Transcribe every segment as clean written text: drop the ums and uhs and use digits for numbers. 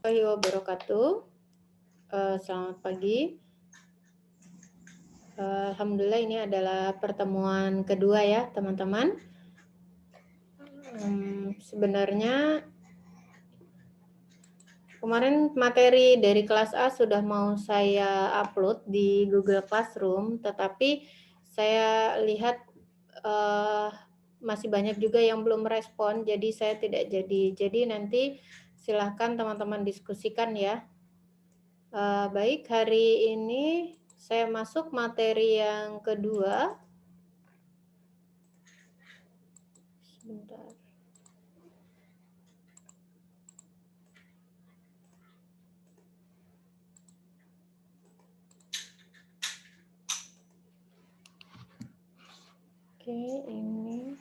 Warahmatullahi wabarakatuh. Selamat pagi. Alhamdulillah ini adalah pertemuan kedua ya teman-teman. Sebenarnya kemarin materi dari kelas A sudah mau saya upload di Google Classroom, tetapi saya lihat masih banyak juga yang belum merespon, jadi saya tidak jadi. Jadi nanti silahkan teman-teman diskusikan ya. Baik, hari ini saya masuk materi yang kedua. Sebentar. Oke, ini.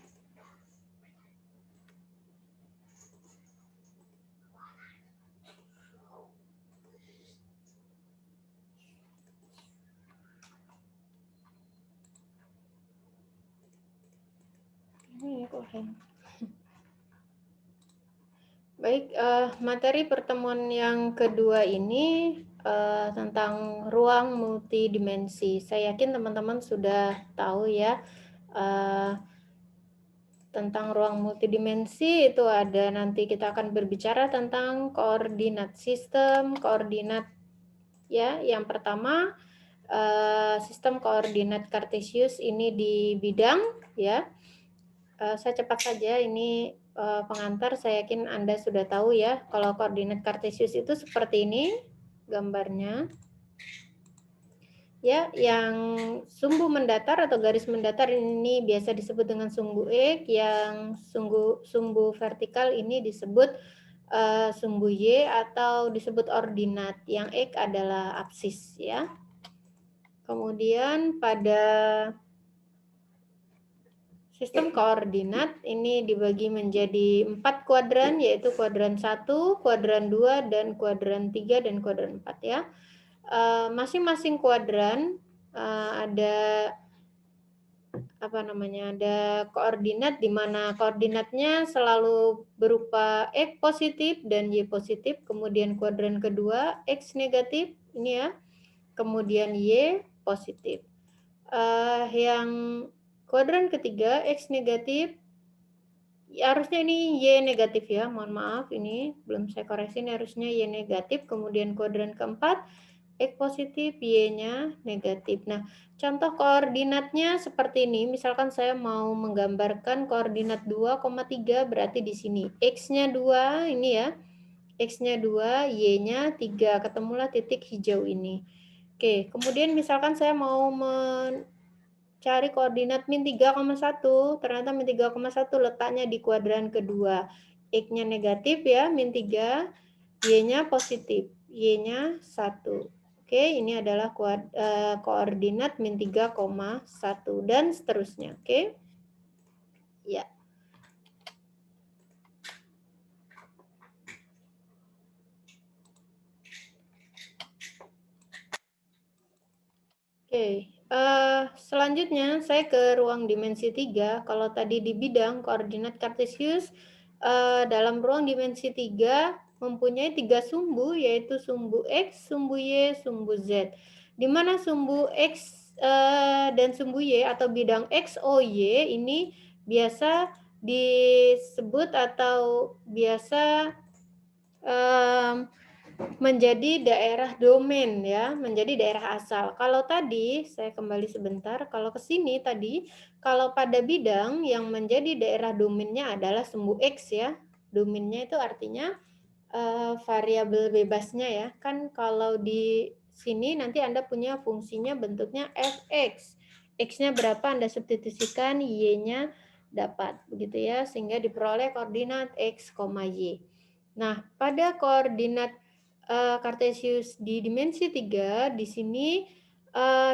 Ini kok hang. Baik, materi pertemuan yang kedua ini tentang ruang multidimensi. Saya yakin teman-teman sudah tahu ya tentang ruang multidimensi. Itu ada, nanti kita akan berbicara tentang koordinat sistem, koordinat ya. Yang pertama sistem koordinat Kartesius ini di bidang ya. Saya cepat saja, ini pengantar, saya yakin Anda sudah tahu ya, kalau koordinat Kartesius itu seperti ini gambarnya. Ya, yang sumbu mendatar atau garis mendatar ini biasa disebut dengan sumbu X, yang sumbu vertikal ini disebut sumbu Y atau disebut ordinat, yang X adalah apsis ya. Kemudian pada sistem koordinat ini dibagi menjadi 4 kuadran, yaitu kuadran 1, kuadran 2, dan kuadran 3, dan kuadran 4 ya. Masing-masing kuadran ada ada koordinat, di mana koordinatnya selalu berupa X positif dan Y positif. Kemudian kuadran kedua X negatif ini ya, kemudian Y positif. Yang kuadran ketiga X negatif, ya, harusnya ini Y negatif ya, mohon maaf ini belum saya koreksi, ini harusnya Y negatif. Kemudian kuadran keempat X positif, Y-nya negatif. Nah, contoh koordinatnya seperti ini. Misalkan saya mau menggambarkan koordinat 2,3, berarti di sini X-nya 2 ini ya, X-nya 2, Y-nya 3, ketemulah titik hijau ini. Oke, kemudian misalkan saya mau cari koordinat min 3,1, ternyata min 3,1 letaknya di kuadran kedua. X-nya negatif ya, min 3, Y-nya positif, Y-nya 1. Oke, ini adalah koordinat min 3,1 dan seterusnya. Oke. Ya. Oke, selanjutnya saya ke ruang dimensi 3. Kalau tadi di bidang koordinat Kartesius, dalam ruang dimensi 3 mempunyai 3 sumbu, yaitu sumbu X, sumbu Y, sumbu Z. Di mana sumbu X dan sumbu Y atau bidang X, O, Y ini biasa disebut atau biasa menjadi daerah domain ya, menjadi daerah asal. Kalau tadi saya kembali sebentar, kalau ke sini tadi, kalau pada bidang yang menjadi daerah domainnya adalah sumbu X ya. Domainnya itu artinya variabel bebasnya ya. Kan kalau di sini nanti Anda punya fungsinya bentuknya fx. X-nya berapa Anda substitusikan, Y-nya dapat begitu ya, sehingga diperoleh koordinat X, Y. Nah, pada koordinat Kartesius di dimensi 3, di sini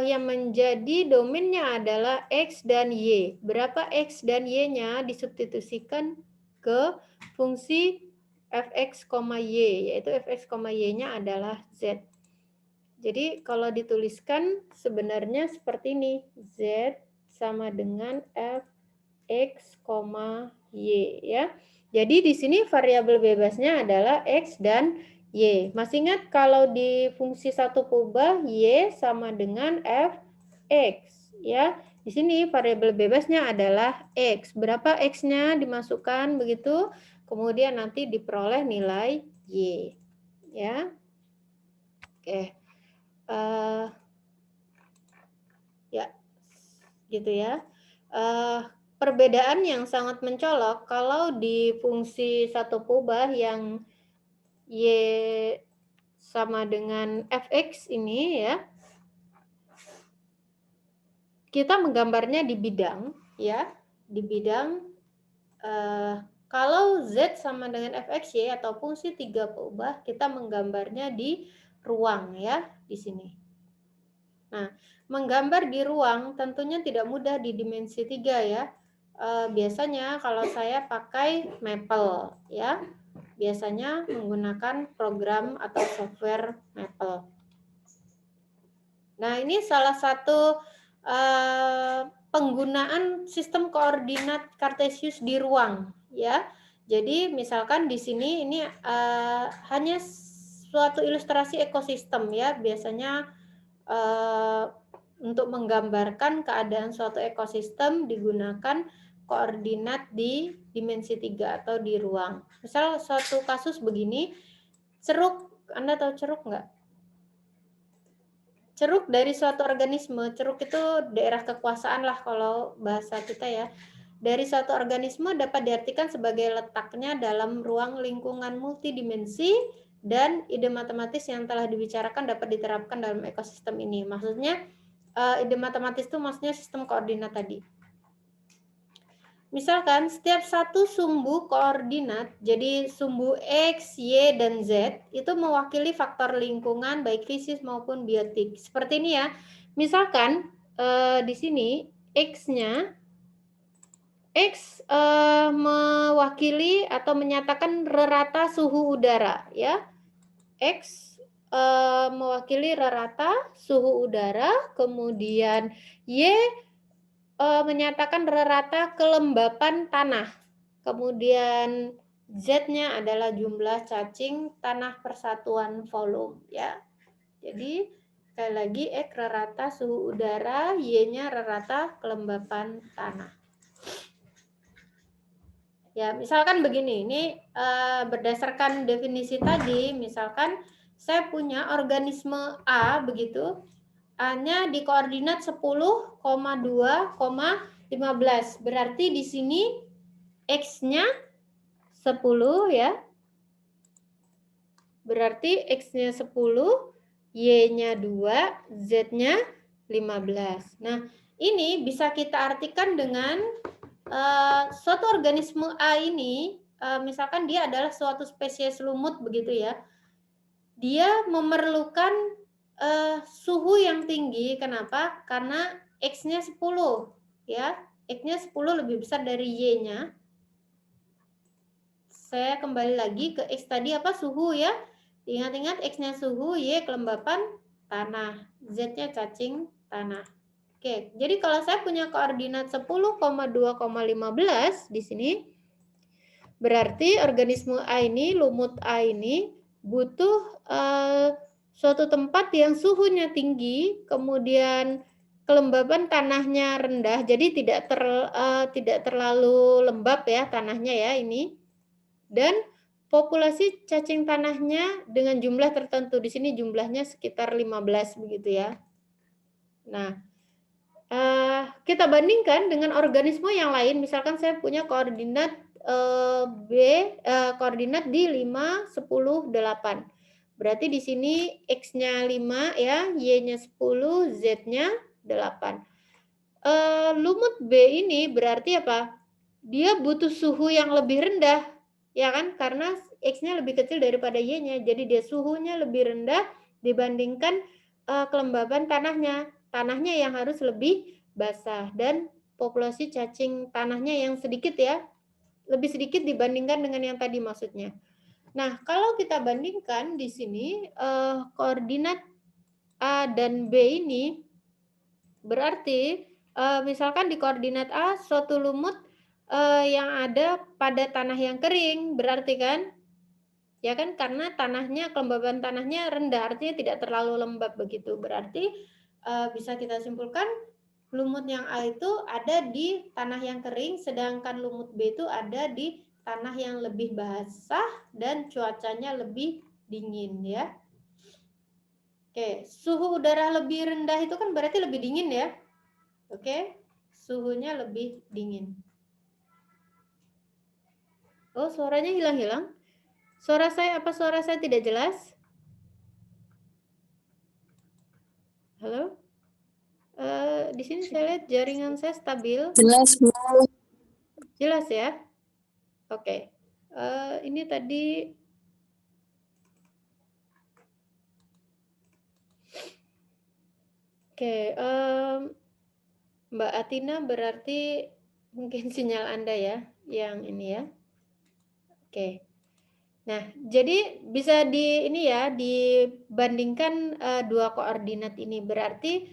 yang menjadi domainnya adalah X dan Y. Berapa X dan Y-nya disubstitusikan ke fungsi fx, y, yaitu fx, y-nya adalah z. Jadi kalau dituliskan sebenarnya seperti ini, z sama dengan fx, y ya. Jadi di sini variabel bebasnya adalah X dan Y. Masih ingat kalau di fungsi satu kubah Y sama dengan Fx, ya. Di sini variabel bebasnya adalah X. Berapa X-nya dimasukkan begitu, kemudian nanti diperoleh nilai Y. Ya. Oke. Ya, gitu ya. Perbedaan yang sangat mencolok kalau di fungsi satu kubah yang Y sama dengan Fx ini ya, kita menggambarnya di bidang ya, di bidang kalau Z sama dengan Fxy atau fungsi tiga kubah, kita menggambarnya di ruang ya, di sini. Nah, menggambar di ruang tentunya tidak mudah di dimensi 3 ya. Biasanya kalau saya pakai Maple ya, biasanya menggunakan program atau software Maple. Nah, ini salah satu penggunaan sistem koordinat Kartesius di ruang ya. Jadi misalkan di sini ini hanya suatu ilustrasi ekosistem ya. Biasanya untuk menggambarkan keadaan suatu ekosistem digunakan koordinat di dimensi 3 atau di ruang. Misal suatu kasus begini, ceruk, Anda tahu ceruk nggak? Ceruk dari suatu organisme, ceruk itu daerah kekuasaan lah kalau bahasa kita ya. Dari suatu organisme dapat diartikan sebagai letaknya dalam ruang lingkungan multidimensi dan ide matematis yang telah dibicarakan dapat diterapkan dalam ekosistem ini. Maksudnya ide matematis itu maksudnya sistem koordinat tadi. Misalkan setiap satu sumbu koordinat, jadi sumbu X, Y, dan Z, itu mewakili faktor lingkungan baik fisik maupun biotik. Seperti ini ya. Misalkan di sini X-nya, X mewakili atau menyatakan rata suhu udara ya. X mewakili rata suhu udara, kemudian Y menyatakan rata kelembapan tanah. Kemudian Z-nya adalah jumlah cacing tanah persatuan volume ya. Jadi sekali lagi X rata suhu udara, Y-nya rata kelembapan tanah. Ya, misalkan begini, ini berdasarkan definisi tadi, misalkan saya punya organisme A begitu, A-nya di koordinat 10,2,15. Berarti di sini X-nya 10 ya. Berarti X-nya 10, Y-nya 2, Z-nya 15. Nah, ini bisa kita artikan dengan suatu organisme A ini, misalkan dia adalah suatu spesies lumut begitu ya. Dia memerlukan suhu yang tinggi. Kenapa? Karena X-nya 10 ya. X-nya 10 lebih besar dari Y-nya. Saya kembali lagi ke X tadi apa? Suhu ya. Ingat-ingat X-nya suhu, Y kelembapan tanah, Z-nya cacing tanah. Oke, jadi kalau saya punya koordinat 10,2,15 di sini, berarti organisme A ini, lumut A ini butuh suatu tempat yang suhunya tinggi, kemudian kelembaban tanahnya rendah, jadi tidak terlalu lembab ya tanahnya ya ini, dan populasi cacing tanahnya dengan jumlah tertentu. Di sini jumlahnya sekitar 15 begitu ya. Nah, kita bandingkan dengan organisme yang lain. Misalkan saya punya koordinat koordinat di 5, 10, 8. Berarti di sini X-nya 5 ya, Y-nya 10, Z-nya 8. Lumut B ini berarti apa? Dia butuh suhu yang lebih rendah, ya kan? Karena X-nya lebih kecil daripada Y-nya. Jadi dia suhunya lebih rendah dibandingkan kelembaban tanahnya. Tanahnya yang harus lebih basah dan populasi cacing tanahnya yang sedikit ya. Lebih sedikit dibandingkan dengan yang tadi maksudnya. Nah, kalau kita bandingkan di sini koordinat A dan B ini berarti misalkan di koordinat A suatu lumut yang ada pada tanah yang kering, berarti kan Ya kan, karena tanahnya, kelembaban tanahnya rendah, artinya tidak terlalu lembab begitu. Berarti bisa kita simpulkan lumut yang A itu ada di tanah yang kering, sedangkan lumut B itu ada di tanah yang lebih basah dan cuacanya lebih dingin ya. Oke, suhu udara lebih rendah itu kan berarti lebih dingin ya. Oke, suhunya lebih dingin. Oh, suaranya hilang-hilang. Suara saya tidak jelas? Halo? Di sini saya lihat jaringan saya stabil. Jelas, Bu. Jelas ya? Oke. Ini tadi Oke, Mbak Atina berarti mungkin sinyal Anda ya yang ini ya. Oke. Nah, jadi bisa ini ya, dibandingkan dua koordinat ini. Berarti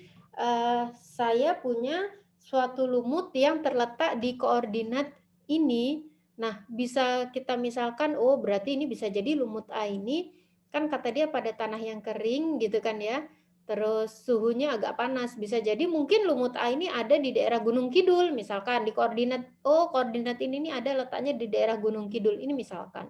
saya punya suatu lumut yang terletak di koordinat ini. Nah, bisa kita misalkan, oh berarti ini bisa jadi lumut A ini, kan kata dia pada tanah yang kering gitu kan ya. Terus suhunya agak panas. Bisa jadi mungkin lumut A ini ada di daerah Gunung Kidul, misalkan di koordinat, oh koordinat ini ada letaknya di daerah Gunung Kidul, ini misalkan.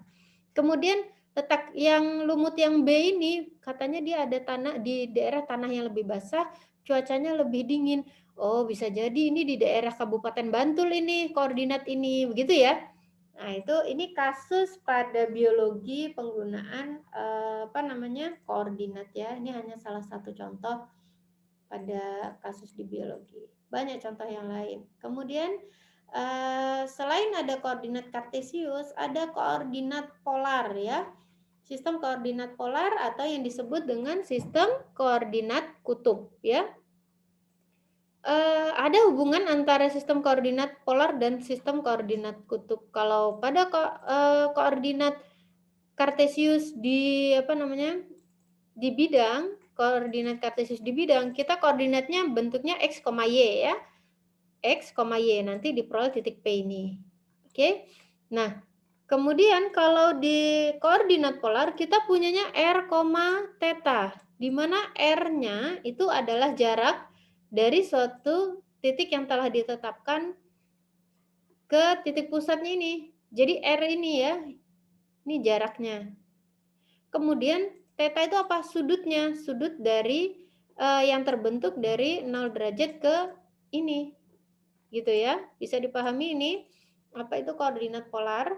Kemudian letak yang lumut yang B ini katanya dia ada tanah di daerah tanah yang lebih basah, cuacanya lebih dingin. Oh, bisa jadi ini di daerah Kabupaten Bantul ini koordinat ini, begitu ya. Nah, ini kasus pada biologi penggunaan koordinat ya. Ini hanya salah satu contoh pada kasus di biologi. Banyak contoh yang lain. Kemudian selain ada koordinat kartesius, ada koordinat polar ya. Sistem koordinat polar atau yang disebut dengan sistem koordinat kutub ya. Ada hubungan antara sistem koordinat polar dan sistem koordinat kutub. Kalau pada koordinat kartesius di di bidang koordinat kartesius di bidang, kita koordinatnya bentuknya x, y ya. X, y nanti diperoleh titik P ini. Oke. Nah, kemudian kalau di koordinat polar kita punyanya R, theta, di mana R-nya itu adalah jarak dari suatu titik yang telah ditetapkan ke titik pusatnya ini. Jadi R ini ya, ini jaraknya. Kemudian theta itu apa? Sudutnya, sudut dari yang terbentuk dari 0 derajat ke ini. Gitu ya. Bisa dipahami ini apa itu koordinat polar?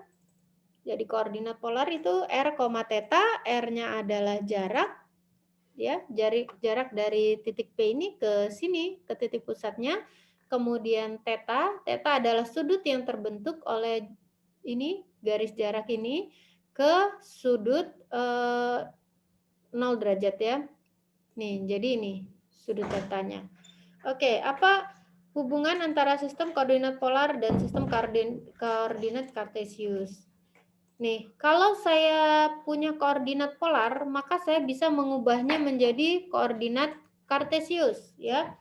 Jadi koordinat polar itu R, theta, R-nya adalah jarak ya, jarak dari titik P ini ke sini, ke titik pusatnya. Kemudian theta adalah sudut yang terbentuk oleh ini, garis jarak ini ke sudut 0 derajat ya. Nih, jadi ini sudut tetanya. Oke, apa hubungan antara sistem koordinat polar dan sistem koordinat kartesius? Nih, kalau saya punya koordinat polar, maka saya bisa mengubahnya menjadi koordinat kartesius, ya.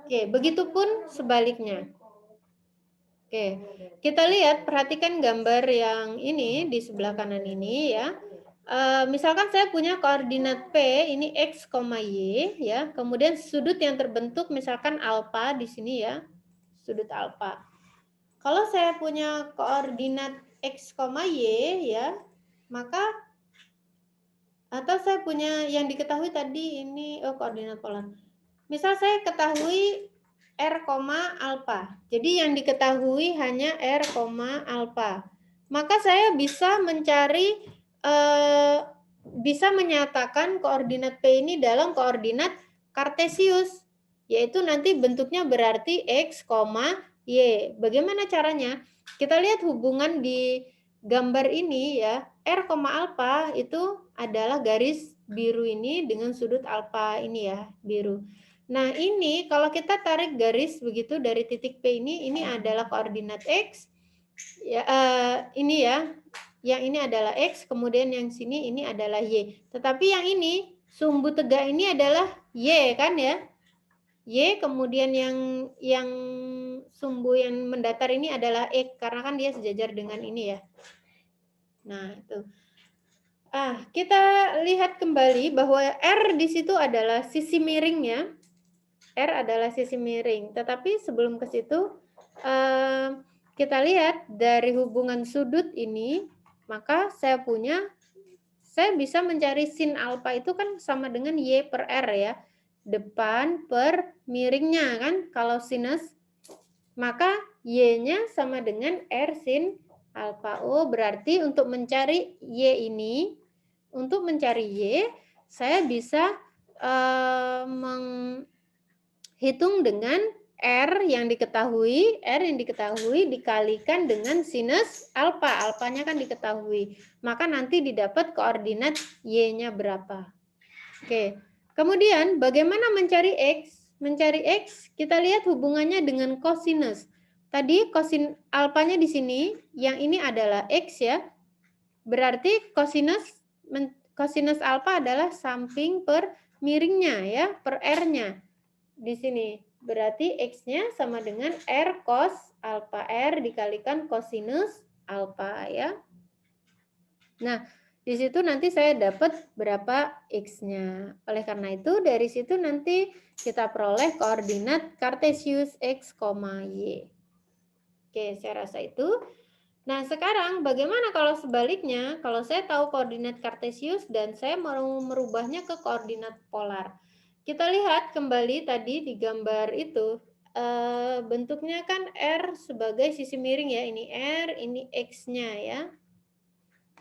Oke, begitupun sebaliknya. Oke, kita lihat, perhatikan gambar yang ini di sebelah kanan ini ya. Misalkan saya punya koordinat P, ini X, Y, ya. Kemudian sudut yang terbentuk misalkan alfa di sini ya, sudut alfa. Kalau saya punya koordinat X, Y, ya, maka atau saya punya yang diketahui tadi ini koordinat polar. Misal saya ketahui R, alfa. Jadi yang diketahui hanya R, alfa. Maka saya bisa mencari bisa menyatakan koordinat P ini dalam koordinat kartesius, yaitu nanti bentuknya berarti X, Y. Bagaimana caranya? Kita lihat hubungan di gambar ini ya. R, alfa itu adalah garis biru ini dengan sudut alfa ini ya, biru. Nah, ini kalau kita tarik garis begitu dari titik P ini adalah koordinat X. Ya, ini ya. Yang ini adalah X, kemudian yang sini ini adalah Y. Tetapi yang ini, sumbu tegak ini adalah Y kan ya? Y, kemudian yang sumbu yang mendatar ini adalah X, karena kan dia sejajar dengan ini ya. Nah, itu. Kita lihat kembali bahwa R di situ adalah sisi miringnya. R adalah sisi miring. Tetapi sebelum ke situ, kita lihat dari hubungan sudut ini, maka saya bisa mencari sin alfa itu kan sama dengan Y per R ya. Depan per miringnya kan, kalau sinus. Maka Y-nya sama dengan R sin alfa. Oh, berarti untuk mencari Y ini, untuk mencari Y, saya bisa menghitung dengan R yang diketahui dikalikan dengan sinus alfa. Alfanya kan diketahui. Maka nanti didapat koordinat Y-nya berapa. Oke. Kemudian bagaimana mencari X? Mencari X, kita lihat hubungannya dengan kosinus. Tadi kosin alfanya di sini, yang ini adalah X ya. Berarti kosinus alfa adalah samping per miringnya ya, per R-nya. Di sini. Berarti X-nya sama dengan R cos alfa, R dikalikan kosinus alfa ya. Nah, di situ nanti saya dapat berapa X-nya. Oleh karena itu, dari situ nanti kita peroleh koordinat Kartesius X, Y. Oke, saya rasa itu. Nah, sekarang bagaimana kalau sebaliknya? Kalau saya tahu koordinat Kartesius dan saya mau merubahnya ke koordinat polar. Kita lihat kembali tadi di gambar itu, bentuknya kan R sebagai sisi miring ya. Ini R, ini X-nya ya.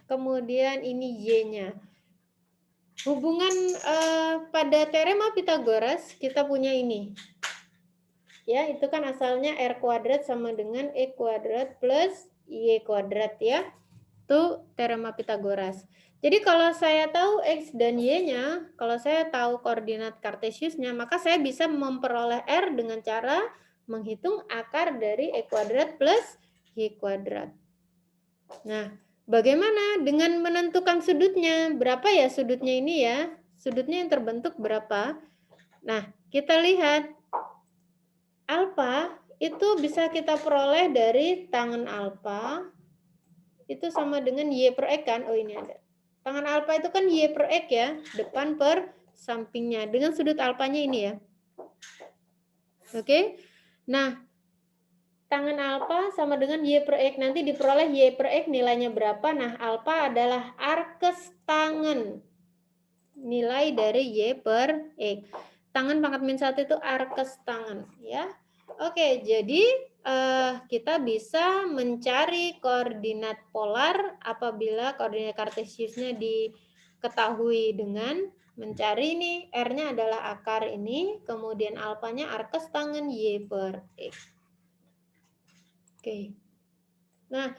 Kemudian ini Y-nya. Hubungan pada teorema Pythagoras kita punya ini. Ya, itu kan asalnya R kuadrat sama dengan E kuadrat plus Y kuadrat ya. Itu teorema Pythagoras. Jadi kalau saya tahu X dan Y-nya, kalau saya tahu koordinat Kartesiusnya, maka saya bisa memperoleh R dengan cara menghitung akar dari E kuadrat plus Y kuadrat. Nah, bagaimana dengan menentukan sudutnya? Berapa ya sudutnya ini ya? Sudutnya yang terbentuk berapa? Nah, kita lihat alfa itu bisa kita peroleh dari tangen alfa itu sama dengan Y per X kan? Oh, ini ada. Tangen alfa itu kan Y per X ya, depan per sampingnya dengan sudut alfanya ini ya. Oke. Nah, tangen alfa sama dengan Y per X. Nanti diperoleh Y per X nilainya berapa? Nah, alfa adalah arkes tangen. Nilai dari Y per X. Tangen pangkat min 1 itu arkes tangen. Ya. Oke, jadi kita bisa mencari koordinat polar apabila koordinat kartesiusnya diketahui dengan mencari ini. R-nya adalah akar ini, kemudian alfanya arkes tangen Y per X. Oke. Nah,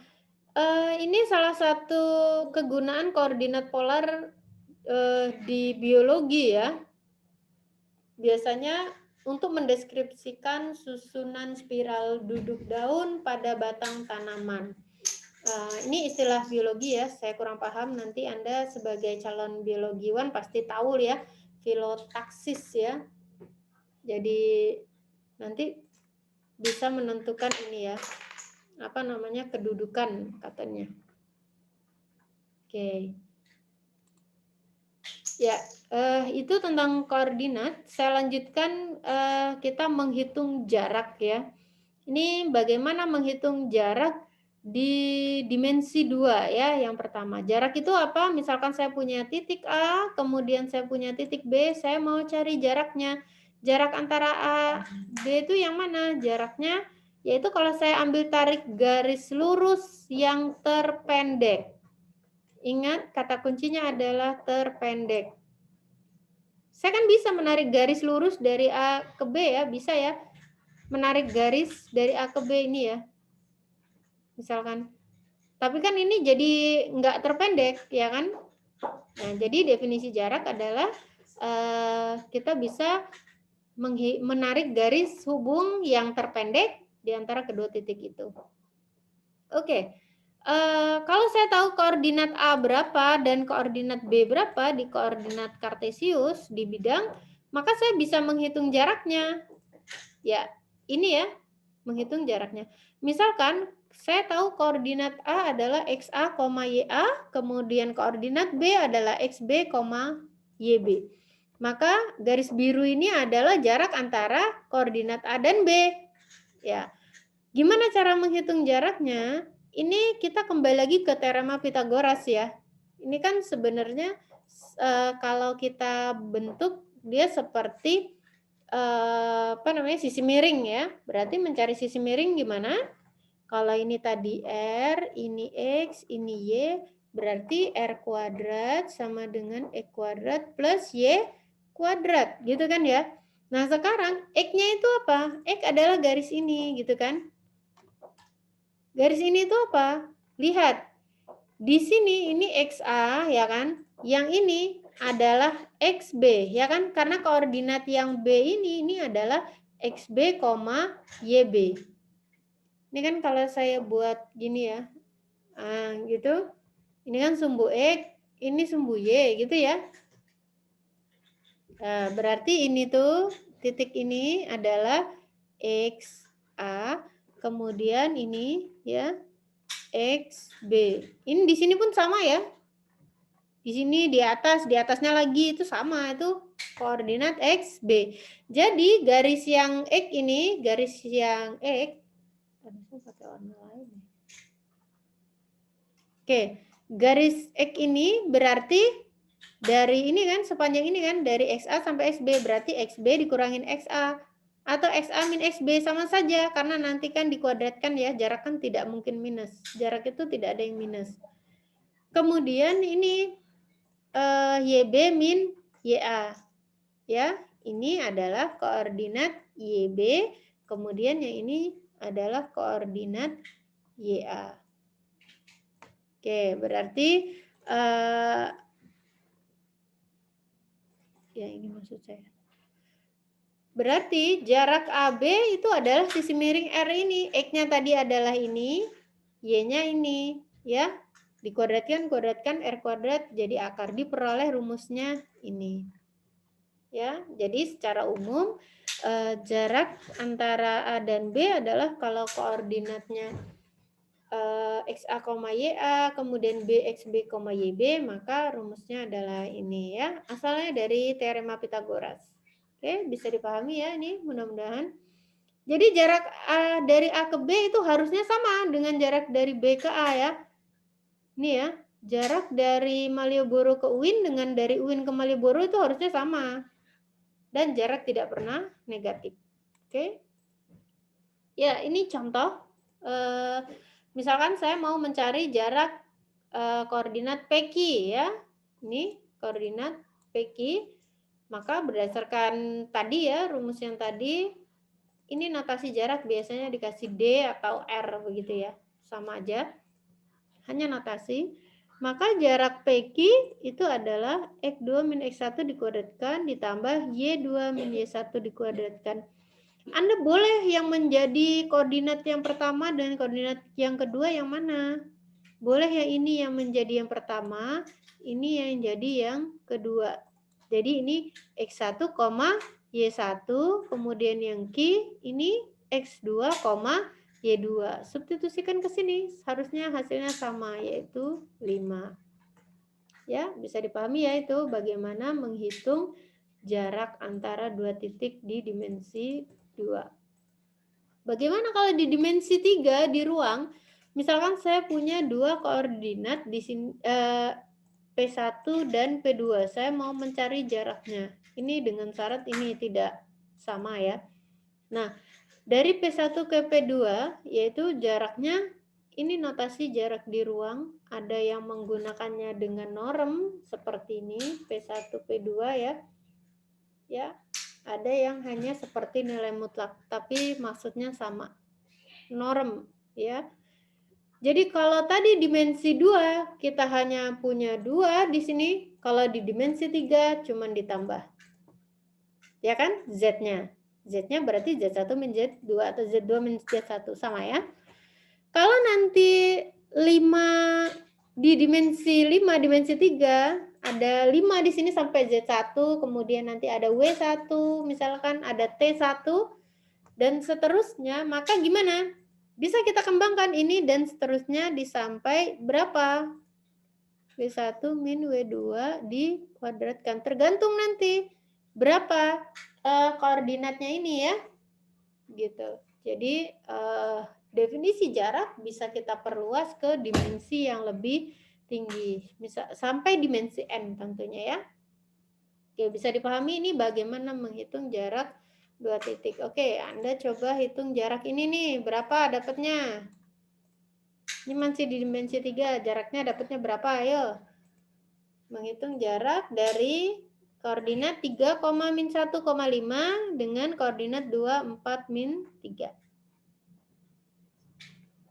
ini salah satu kegunaan koordinat polar di biologi ya. Biasanya untuk mendeskripsikan susunan spiral duduk daun pada batang tanaman. Ini istilah biologi ya, saya kurang paham. Nanti Anda sebagai calon biologiwan pasti tahu ya, filotaksis ya. Jadi nanti bisa menentukan ini ya, apa namanya, kedudukan katanya. Oke. Ya, itu tentang koordinat. Saya lanjutkan, kita menghitung jarak ya. Ini bagaimana menghitung jarak di dimensi 2 ya. Yang pertama, jarak itu apa? Misalkan saya punya titik A, kemudian saya punya titik B, saya mau cari jaraknya. Jarak antara A, B itu yang mana? Jaraknya yaitu kalau saya ambil tarik garis lurus yang terpendek. Ingat, kata kuncinya adalah terpendek. Saya kan bisa menarik garis lurus dari A ke B ya, bisa ya. Menarik garis dari A ke B ini ya. Misalkan. Tapi kan ini jadi nggak terpendek, ya kan? Nah, jadi definisi jarak adalah kita bisa menarik garis hubung yang terpendek di antara kedua titik itu. Oke. Kalau saya tahu koordinat A berapa dan koordinat B berapa di koordinat Kartesius di bidang, maka saya bisa menghitung jaraknya. Ya, ini ya, menghitung jaraknya. Misalkan saya tahu koordinat A adalah XA, YA, kemudian koordinat B adalah XB, YB. Maka garis biru ini adalah jarak antara koordinat A dan B. Ya. Gimana cara menghitung jaraknya? Ini kita kembali lagi ke teorema Pythagoras ya. Ini kan sebenarnya kalau kita bentuk dia seperti sisi miring ya. Berarti mencari sisi miring gimana? Kalau ini tadi R, ini X, ini Y, berarti R kuadrat sama dengan X kuadrat plus Y kuadrat, gitu kan ya. Nah sekarang X-nya itu apa? X adalah garis ini, gitu kan. Garis ini itu apa? Lihat, di sini ini XA, ya kan. Yang ini adalah XB, ya kan. Karena koordinat yang B ini adalah XB, YB. Ini kan kalau saya buat gini ya, gitu. Ini kan sumbu X, ini sumbu Y, gitu ya. Nah, berarti ini tuh titik ini adalah XA, kemudian ini ya XB. Ini di sini pun sama ya. Di sini di atasnya lagi itu sama, itu koordinat XB. Jadi garis yang X ini, garis yang X, harusnya pakai warna lain. Oke, garis X ini berarti dari ini kan, sepanjang ini kan, dari XA sampai XB, berarti XB dikurangin XA. Atau XA min XB sama saja, karena nanti kan dikuadratkan ya, jarak kan tidak mungkin minus. Jarak itu tidak ada yang minus. Kemudian ini YB min YA. Ya, ini adalah koordinat YB, kemudian yang ini adalah koordinat YA. Oke, berarti ya ini maksud saya. Berarti jarak AB itu adalah sisi miring R ini. X-nya tadi adalah ini, Y-nya ini, ya. Dikuadratkan R kuadrat jadi akar, diperoleh rumusnya ini. Ya, jadi secara umum jarak antara A dan B adalah kalau koordinatnya XA, YA, kemudian B, XB, YB, maka rumusnya adalah ini ya. Asalnya dari teorema Pythagoras. Oke, bisa dipahami ya ini mudah-mudahan. Jadi jarak dari A ke B itu harusnya sama dengan jarak dari B ke A ya. Ini ya, jarak dari Malioboro ke UIN dengan dari UIN ke Malioboro itu harusnya sama. Dan jarak tidak pernah negatif. Oke. Ya, ini contoh. Misalkan saya mau mencari jarak koordinat PQ ya. Ini koordinat PQ. Maka berdasarkan tadi ya, rumus yang tadi, ini notasi jarak biasanya dikasih D atau R begitu ya. Sama aja. Hanya notasi. Maka jarak PQ itu adalah X2 min X1 dikuadratkan ditambah Y2 min Y1 dikuadratkan. Anda boleh yang menjadi koordinat yang pertama dan koordinat yang kedua yang mana? Boleh yang ini yang menjadi yang pertama, ini yang jadi yang kedua. Jadi ini X1, Y1, kemudian yang Q ini X2, Y2. Substitusikan ke sini, harusnya hasilnya sama, yaitu 5. Ya, bisa dipahami ya itu bagaimana menghitung jarak antara dua titik di dimensi 2. Bagaimana kalau di dimensi 3 di ruang? Misalkan saya punya dua koordinat di sini P1 dan P2. Saya mau mencari jaraknya. Ini dengan syarat ini tidak sama ya. Nah, dari P1 ke P2 yaitu jaraknya ini notasi jarak di ruang. Ada yang menggunakannya dengan norm seperti ini P1 P2 ya. Ya. Ada yang hanya seperti nilai mutlak, tapi maksudnya sama. Norm, ya. Jadi kalau tadi dimensi 2, kita hanya punya 2 di sini. Kalau di dimensi 3, cuman ditambah. Ya kan? Z-nya. Z-nya berarti Z1 min Z2 atau Z2 min Z1. Sama ya. Kalau nanti 5 di dimensi 5, dimensi 3, ada 5 di sini sampai Z1, kemudian nanti ada W1, misalkan ada T1, dan seterusnya, maka gimana? Bisa kita kembangkan ini dan seterusnya disampai berapa? W1 min W2 dikuadratkan. Tergantung nanti berapa koordinatnya ini ya. Gitu. Jadi definisi jarak bisa kita perluas ke dimensi yang lebih tinggi. Bisa sampai dimensi n tentunya ya. Oke, bisa dipahami ini bagaimana menghitung jarak 2 titik. Oke, Anda coba hitung jarak ini nih, berapa dapatnya? Ini masih di dimensi 3, jaraknya dapatnya berapa? Ayo. Menghitung jarak dari koordinat 3, min 1,5 dengan koordinat 2, 4, min 3.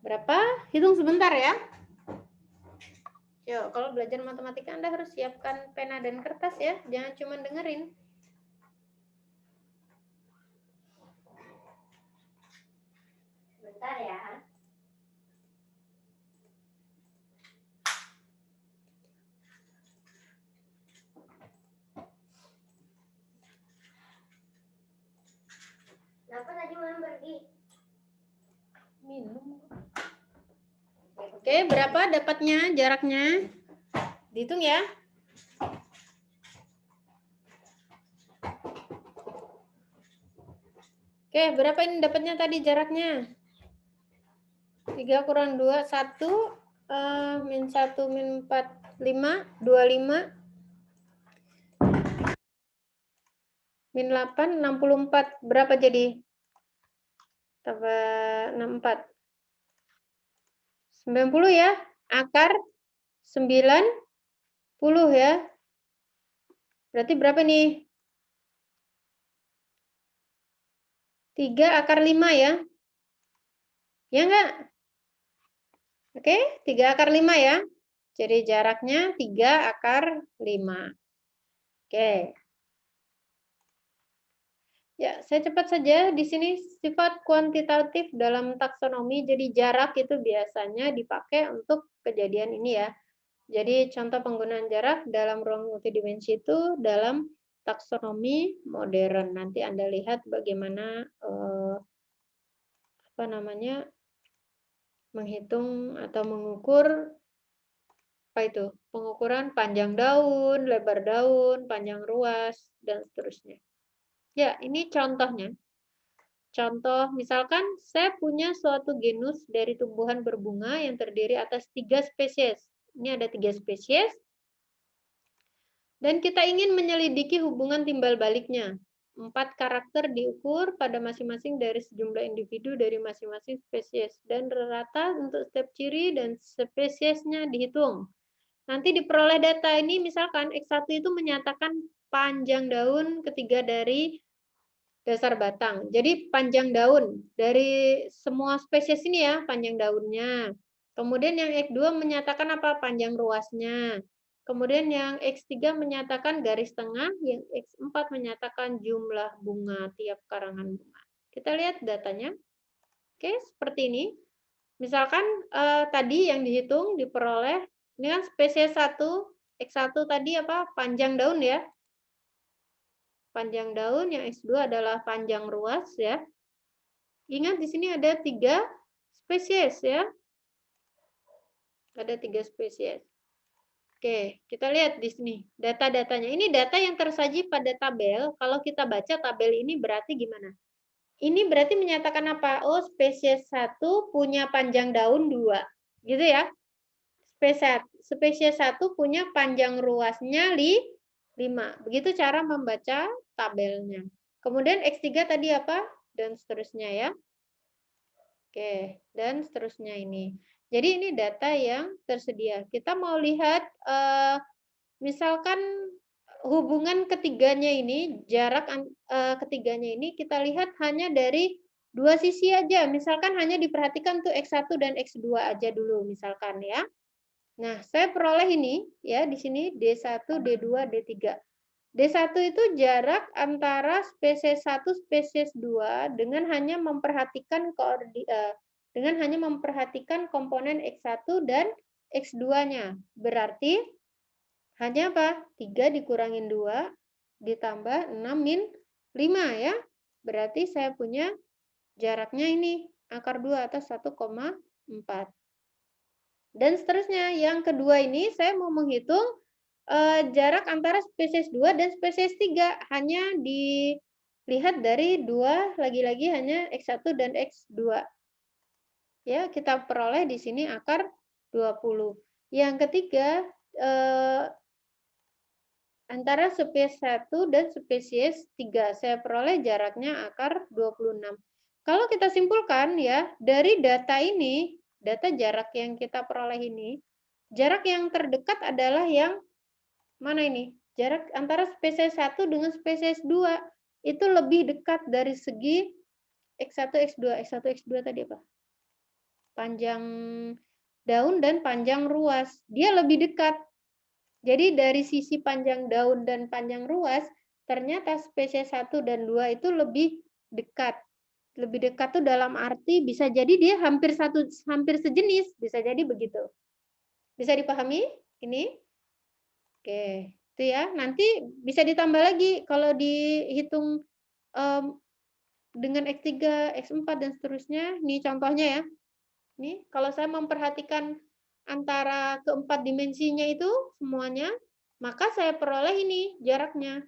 Berapa? Hitung sebentar ya. Yuk, kalau belajar matematika Anda harus siapkan pena dan kertas ya, jangan cuma dengerin. Sebentar ya. Kenapa tadi malam pergi? Minum. Oke, berapa dapatnya jaraknya? Dihitung ya. Oke, berapa ini dapatnya tadi jaraknya? 3 kurang 2, 1, min 1, min 4, 5, 25, min 8, 64. Berapa jadi? Tambah 64. 90 ya. Akar 90 ya. Berarti berapa nih? 3 akar 5 ya. Ya enggak? Oke, 3 akar 5 ya. Jadi jaraknya 3 akar 5. Oke. Ya, saya cepat saja. Di sini sifat kuantitatif dalam taksonomi. Jadi jarak itu biasanya dipakai untuk kejadian ini ya. Jadi contoh penggunaan jarak dalam ruang multidimensi itu dalam taksonomi modern. Nanti Anda lihat bagaimana menghitung atau mengukur apa itu? Pengukuran panjang daun, lebar daun, panjang ruas dan seterusnya. Ya, ini contohnya. Contoh, misalkan saya punya suatu genus dari tumbuhan berbunga yang terdiri atas 3 spesies. Ini ada 3 spesies. Dan kita ingin menyelidiki hubungan timbal baliknya. 4 karakter diukur pada masing-masing dari sejumlah individu dari masing-masing spesies. Dan rata untuk setiap ciri dan spesiesnya dihitung. Nanti diperoleh data ini, misalkan X1 itu menyatakan panjang daun ketiga dari dasar batang. Jadi panjang daun dari semua spesies ini ya, panjang daunnya. Kemudian yang X2 menyatakan apa? Panjang ruasnya. Kemudian yang X3 menyatakan garis tengah, yang X4 menyatakan jumlah bunga tiap karangan bunga. Kita lihat datanya. Oke, seperti ini. Misalkan tadi yang dihitung diperoleh, ini kan spesies 1, X1 tadi apa? Panjang daun ya. Panjang daun, yang X2 adalah panjang ruas ya. Ingat di sini ada 3 spesies ya. Ada 3 spesies. Oke, kita lihat di sini data-datanya. Ini data yang tersaji pada tabel. Kalau kita baca tabel ini berarti gimana? Ini berarti menyatakan apa? Oh, spesies 1 punya panjang daun 2. Gitu ya. Spesies 1 punya panjang ruasnya 5. Begitu cara membaca tabelnya. Kemudian X3 tadi apa? Dan seterusnya ya. Oke, dan seterusnya ini. Jadi ini data yang tersedia. Kita mau lihat misalkan hubungan ketiganya ini, jarak ketiganya ini kita lihat hanya dari 2 sisi aja. Misalkan hanya diperhatikan tuh X1 dan X2 aja dulu misalkan ya. Nah, saya peroleh ini ya di sini D1, D2, D3. D1 itu jarak antara spesies 1 spesies 2 dengan hanya memperhatikan komponen X1 dan X2-nya. Berarti hanya apa? 3 dikurangin 2 ditambah 6 min 5 ya. Berarti saya punya jaraknya ini akar 2 atas 1,4. Dan seterusnya. Yang kedua ini saya mau menghitung jarak antara spesies 2 dan spesies 3. Hanya dilihat dari 2, lagi-lagi hanya X1 dan X2. Ya, kita peroleh di sini akar 20. Yang ketiga, antara spesies 1 dan spesies 3. Saya peroleh jaraknya akar 26. Kalau kita simpulkan ya, dari data ini, data jarak yang kita peroleh ini, jarak yang terdekat adalah yang mana ini? Jarak antara spesies 1 dengan spesies 2. Itu lebih dekat dari segi X1, X2. X1, X2 tadi apa? Panjang daun dan panjang ruas. Dia lebih dekat. Jadi dari sisi panjang daun dan panjang ruas, ternyata spesies 1 dan 2 itu lebih dekat. Lebih dekat tuh dalam arti bisa jadi dia hampir sejenis, bisa jadi begitu. Bisa dipahami ini? Oke, itu ya. Nanti bisa ditambah lagi kalau dihitung dengan X3, X4 dan seterusnya. Ini contohnya ya. Nih, kalau saya memperhatikan antara keempat dimensinya itu semuanya, maka saya peroleh ini jaraknya.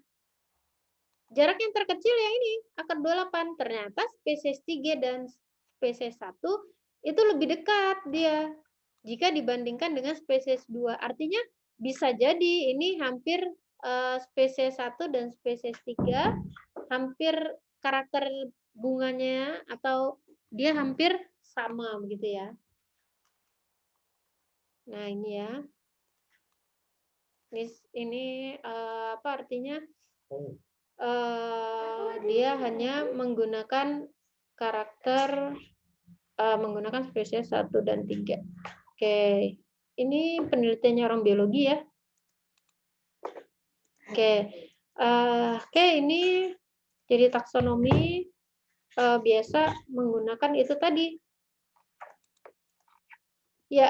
Jarak yang terkecil yang ini, akar 28. Ternyata spesies 3 dan spesies 1 itu lebih dekat dia jika dibandingkan dengan spesies 2. Artinya bisa jadi ini hampir spesies 1 dan spesies 3 hampir karakter bunganya atau dia hampir sama begitu ya. Nah, ini ya. Ini apa artinya? Dia hanya menggunakan karakter menggunakan spesies 1 dan 3. Oke. Ini penelitiannya orang biologi ya. Oke. Oke, ini jadi taksonomi biasa menggunakan itu tadi. Ya,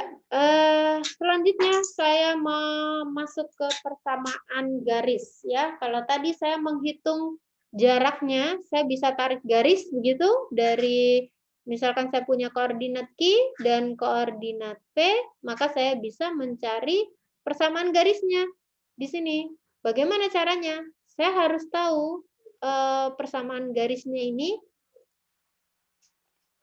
selanjutnya saya mau masuk ke persamaan garis ya. Kalau tadi saya menghitung jaraknya, saya bisa tarik garis begitu dari misalkan saya punya koordinat Q dan koordinat P, maka saya bisa mencari persamaan garisnya di sini. Bagaimana caranya? Saya harus tahu persamaan garisnya ini.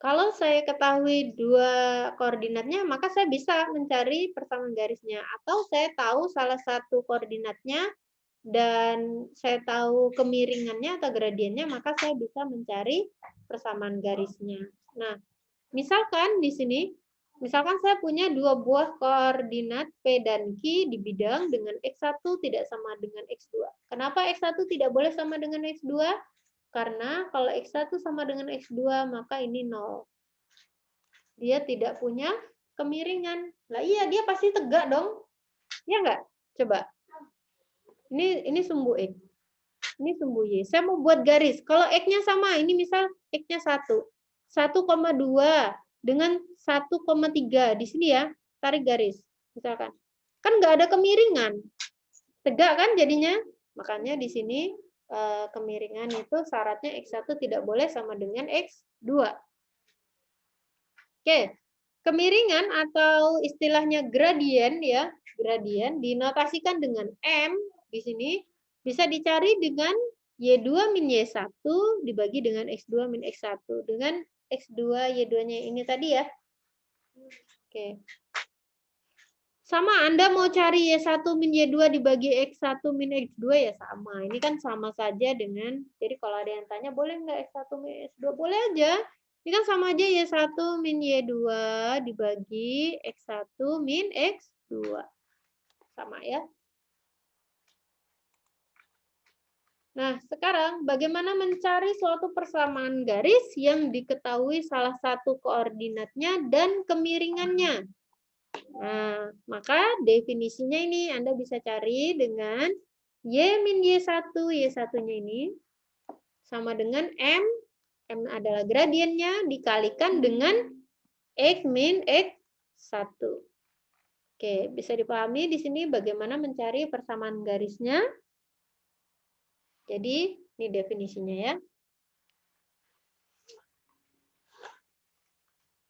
Kalau saya ketahui dua koordinatnya, maka saya bisa mencari persamaan garisnya. Atau saya tahu salah satu koordinatnya dan saya tahu kemiringannya atau gradiennya, maka saya bisa mencari persamaan garisnya. Nah, misalkan di sini, misalkan saya punya dua buah koordinat P dan Q di bidang dengan X1 tidak sama dengan X2. Kenapa X1 tidak boleh sama dengan X2? Karena kalau X1 sama dengan X2, maka ini 0. Dia tidak punya kemiringan. Lah iya, dia pasti tegak dong. Ya enggak? Coba. Ini sumbu X. Ini sumbu Y. Saya mau buat garis. Kalau X-nya sama, ini misal X-nya 1. 1,2 dengan 1,3. Di sini ya, tarik garis. Misalkan. Kan nggak ada kemiringan. Tegak kan jadinya? Makanya di sini kemiringan itu syaratnya X1 tidak boleh sama dengan X2. Oke, kemiringan atau istilahnya gradien ya, gradien dinotasikan dengan M di sini bisa dicari dengan Y2 min Y1 dibagi dengan X2 min X1 dengan X2 Y2-nya ini tadi ya. Oke. Sama, Anda mau cari Y1 min Y2 dibagi X1 min X2 ya sama. Ini kan sama saja dengan, jadi kalau ada yang tanya, boleh nggak X1 min X2? Boleh aja. Ini kan sama aja Y1 min Y2 dibagi X1 min X2. Sama ya. Nah, sekarang bagaimana mencari suatu persamaan garis yang diketahui salah satu koordinatnya dan kemiringannya? Nah, maka definisinya ini Anda bisa cari dengan Y min Y1, Y1-nya ini sama dengan M adalah gradiennya, dikalikan dengan X min X1. Oke, bisa dipahami di sini bagaimana mencari persamaan garisnya. Jadi, ini definisinya ya.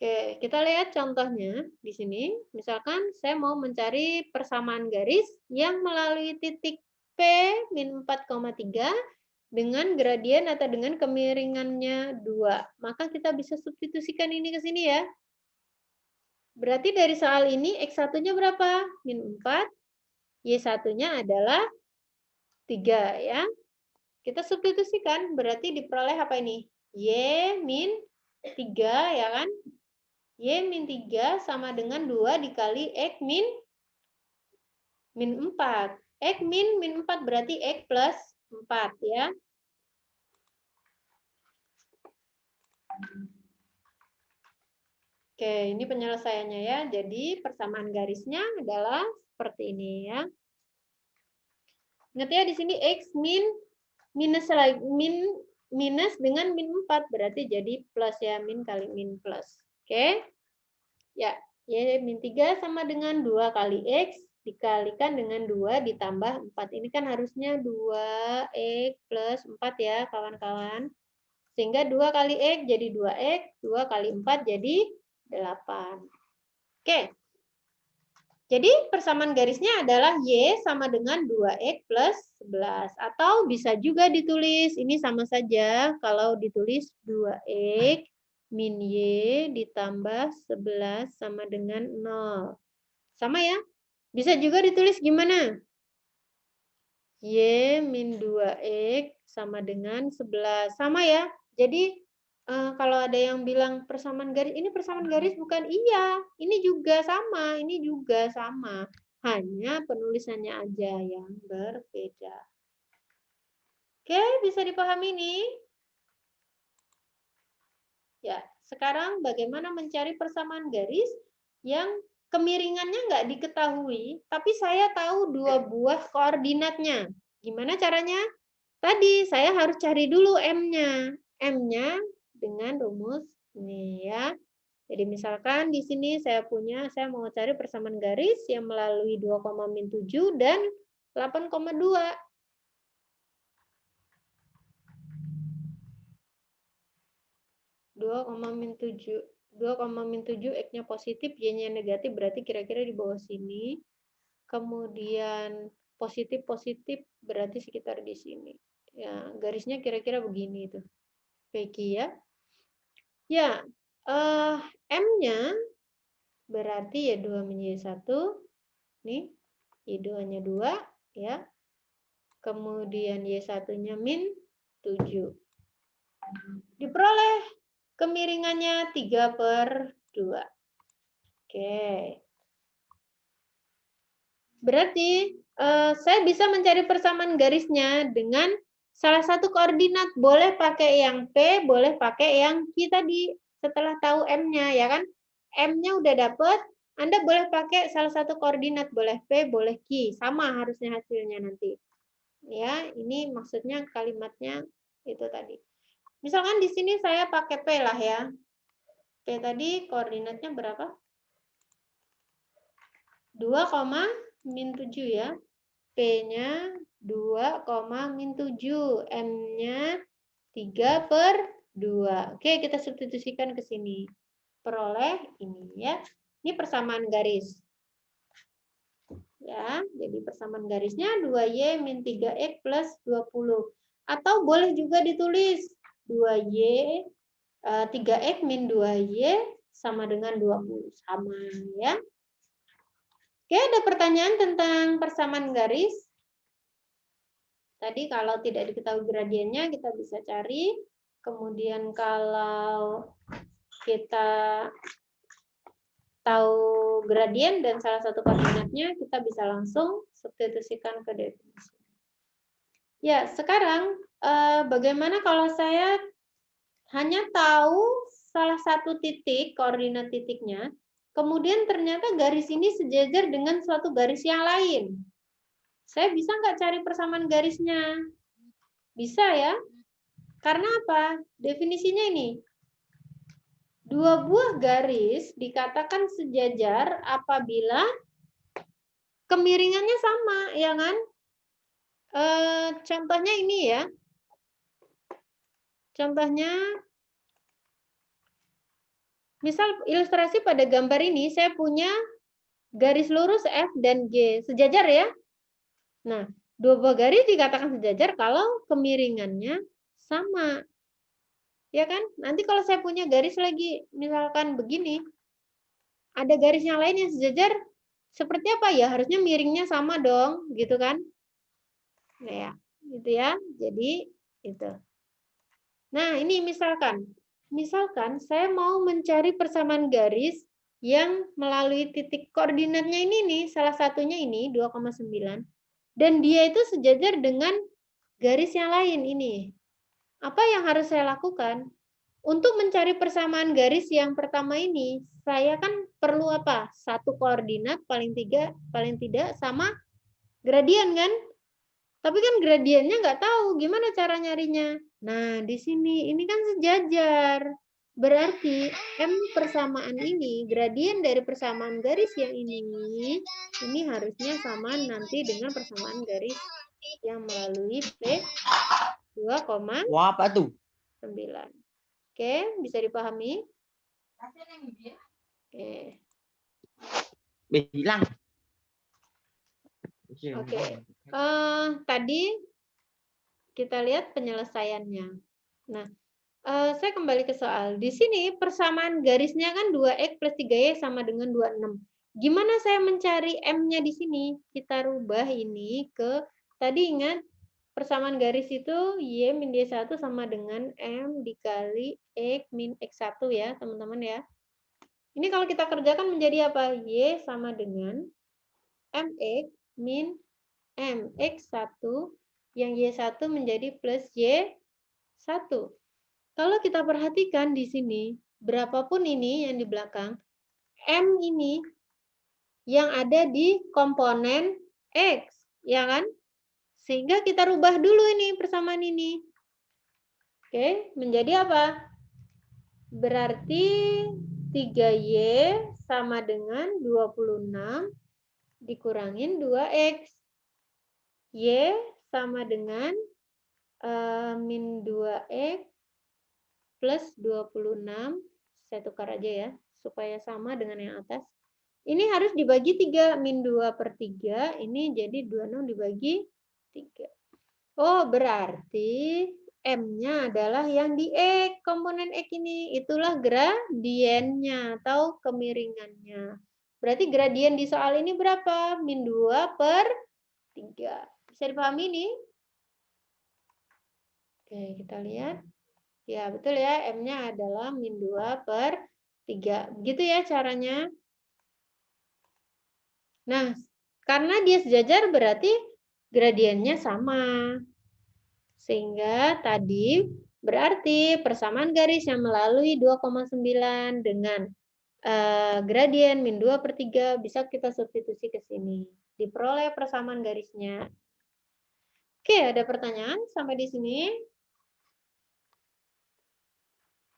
Oke, kita lihat contohnya di sini. Misalkan saya mau mencari persamaan garis yang melalui titik P min 4,3 dengan gradien atau dengan kemiringannya 2. Maka kita bisa substitusikan ini ke sini ya. Berarti dari soal ini X1-nya berapa? Min 4. Y1-nya adalah 3 ya. Kita substitusikan, berarti diperoleh apa ini? Y min 3 ya kan? Y min 3 sama dengan 2 dikali X min 4. X min 4 berarti X plus 4 ya. Oke, ini penyelesaiannya ya. Jadi persamaan garisnya adalah seperti ini ya. Ingat ya di sini X min minus dengan min 4 berarti jadi plus ya, min kali min plus. Oke. Ya, Y min 3 sama dengan 2 kali X dikalikan dengan 2 ditambah 4. Ini kan harusnya 2X plus 4 ya, kawan-kawan. Sehingga 2 kali X jadi 2X, 2 kali 4 jadi 8. Oke. Jadi persamaan garisnya adalah Y sama dengan 2X plus 11. Atau bisa juga ditulis, ini sama saja kalau ditulis 2X min Y ditambah 11 sama dengan 0. Sama ya? Bisa juga ditulis gimana? Y min 2X sama dengan 11. Sama ya? Jadi kalau ada yang bilang persamaan garis, ini persamaan garis bukan? Iya, ini juga sama, ini juga sama. Hanya penulisannya aja yang berbeda. Oke, bisa dipahami ini? Ya, sekarang bagaimana mencari persamaan garis yang kemiringannya nggak diketahui, tapi saya tahu 2 buah koordinatnya. Gimana caranya? Tadi saya harus cari dulu M-nya. M-nya dengan rumus ini ya. Jadi misalkan di sini saya mau cari persamaan garis yang melalui 2,7 dan 8,2. 2,7 X-nya positif, Y-nya negatif, berarti kira-kira di bawah sini. Kemudian positif-positif berarti sekitar di sini. Ya, garisnya kira-kira begini itu. Peggy ya. Ya, M-nya berarti ya 2 menjadi 1. Nih, Y2-nya 2 ya. Kemudian Y1-nya min 7. Diperoleh kemiringannya 3/2. Oke. Berarti saya bisa mencari persamaan garisnya dengan salah satu koordinat. Boleh pakai yang P, boleh pakai yang Q tadi. Setelah tahu M-nya, ya kan? M-nya udah dapet, Anda boleh pakai salah satu koordinat. Boleh P, boleh Q. Sama harusnya hasilnya nanti. Ya, ini maksudnya kalimatnya itu tadi. Misalkan di sini saya pakai P lah ya. P tadi koordinatnya berapa? 2, min 7 ya. P-nya 2, min 7. M-nya 3/2. Oke, kita substitusikan ke sini. Peroleh ini ya. Ini persamaan garis. Ya, jadi persamaan garisnya 2Y min 3X plus 20. Atau boleh juga ditulis 2Y 3X min 2Y sama dengan 20. Sama ya. Oke, ada pertanyaan tentang persamaan garis. Tadi kalau tidak diketahui gradiennya, kita bisa cari. Kemudian kalau kita tahu gradien dan salah satu koordinatnya, kita bisa langsung substitusikan ke definisi. Ya, sekarang bagaimana kalau saya hanya tahu salah satu titik, koordinat titiknya, kemudian ternyata garis ini sejajar dengan suatu garis yang lain. Saya bisa nggak cari persamaan garisnya? Bisa ya. Karena apa? Definisinya ini. 2 buah garis dikatakan sejajar apabila kemiringannya sama, ya kan? Contohnya ini ya. Contohnya Misal ilustrasi pada gambar ini, saya punya garis lurus F dan G. Sejajar ya. Nah, dua buah garis dikatakan sejajar kalau kemiringannya sama. Ya kan? Nanti kalau saya punya garis lagi, misalkan begini, ada garis yang lain yang sejajar, seperti apa ya? Harusnya miringnya sama dong, gitu kan? Nah ya, gitu ya. Jadi, itu. Nah, ini misalkan saya mau mencari persamaan garis yang melalui titik koordinatnya ini nih, salah satunya ini 2,9 dan dia itu sejajar dengan garis yang lain ini. Apa yang harus saya lakukan? Untuk mencari persamaan garis yang pertama ini, saya kan perlu apa? Satu koordinat paling tidak sama gradien kan? Tapi kan gradiennya nggak tahu gimana cara nyarinya. Nah, di sini ini kan sejajar. Berarti M persamaan ini, gradien dari persamaan garis yang ini harusnya sama nanti dengan persamaan garis yang melalui P 2,9. Wah, apa tuh? Oke, bisa dipahami? Oke. Hilang. Oke. Tadi kita lihat penyelesaiannya. Nah, saya kembali ke soal. Di sini persamaan garisnya kan 2X plus 3Y sama dengan 26. Gimana saya mencari M-nya di sini? Kita rubah ini ke, tadi ingat, persamaan garis itu Y min Y1 sama dengan M dikali X min X1 ya, teman-teman ya. Ini kalau kita kerjakan menjadi apa? Y sama dengan MX min MX1, yang Y1 menjadi plus Y1. Kalau kita perhatikan di sini, berapapun ini yang di belakang, M ini yang ada di komponen X, ya kan? Sehingga kita rubah dulu ini persamaan ini. Oke, menjadi apa? Berarti 3Y sama dengan 26 dikurangin 2X. Y sama dengan min 2X plus 26. Saya tukar aja ya, supaya sama dengan yang atas. Ini harus dibagi 3. Min 2 per 3, ini jadi 26 dibagi 3. Oh, berarti M-nya adalah yang di X, komponen X ini. Itulah gradiennya atau kemiringannya. Berarti gradien di soal ini berapa? Min 2 per 3. Bisa dipahami ini? Oke, kita lihat. Ya, betul ya. M-nya adalah min 2 per 3. Begitu ya caranya. Nah, karena dia sejajar berarti gradiennya sama. Sehingga tadi berarti persamaan garis yang melalui 2,9 dengan gradien min 2 per 3 bisa kita substitusi ke sini. Diperoleh persamaan garisnya. Oke, ada pertanyaan sampai di sini?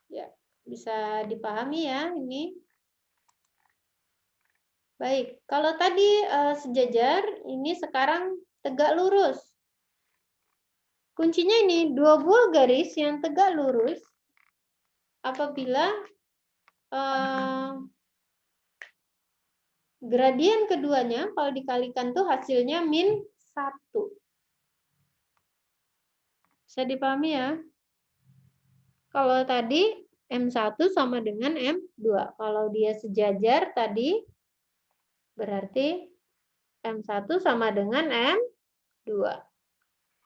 Ya, bisa dipahami ya ini. Baik, kalau tadi sejajar, ini sekarang tegak lurus. Kuncinya ini, dua buah garis yang tegak lurus apabila gradien keduanya kalau dikalikan tuh hasilnya min 1. Bisa dipahami ya? Kalau tadi M1 sama dengan M2. Kalau dia sejajar tadi berarti M1 sama dengan M2.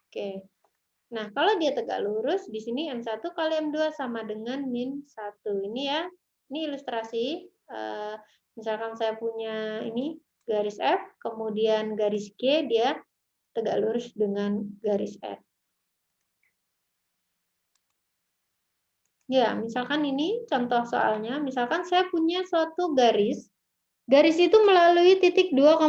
Oke. Nah, kalau dia tegak lurus, di sini M1 kali M2 sama dengan min 1. Ini ya, ini ilustrasi. Misalkan saya punya ini garis F, kemudian garis G, dia tegak lurus dengan garis F. Ya, misalkan ini contoh soalnya. Misalkan saya punya suatu garis. Garis itu melalui titik 2,5,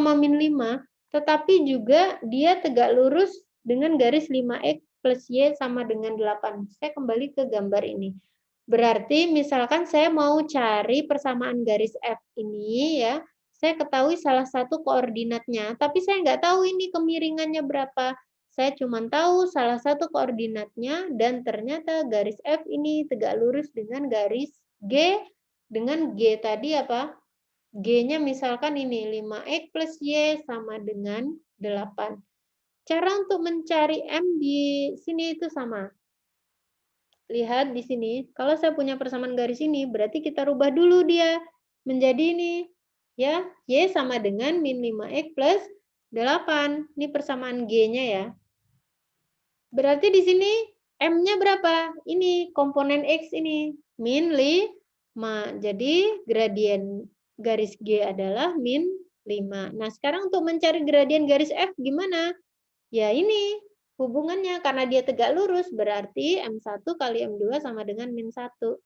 tetapi juga dia tegak lurus dengan garis 5X plus Y sama dengan 8. Saya kembali ke gambar ini. Berarti misalkan saya mau cari persamaan garis F ini ya, saya ketahui salah satu koordinatnya, tapi saya nggak tahu ini kemiringannya berapa. Saya cuma tahu salah satu koordinatnya dan ternyata garis F ini tegak lurus dengan garis G dengan G tadi apa? G-nya misalkan ini 5X plus Y sama dengan 8. Cara untuk mencari M di sini itu sama. Lihat di sini, kalau saya punya persamaan garis ini, berarti kita rubah dulu dia menjadi ini. Ya, Y sama dengan min 5X plus 8. Ini persamaan G-nya ya. Berarti di sini M-nya berapa? Ini komponen X ini, min 5. Jadi gradien garis G adalah min 5. Nah, sekarang untuk mencari gradien garis F gimana? Ya ini hubungannya, karena dia tegak lurus, berarti M1 kali M2 sama dengan min 1.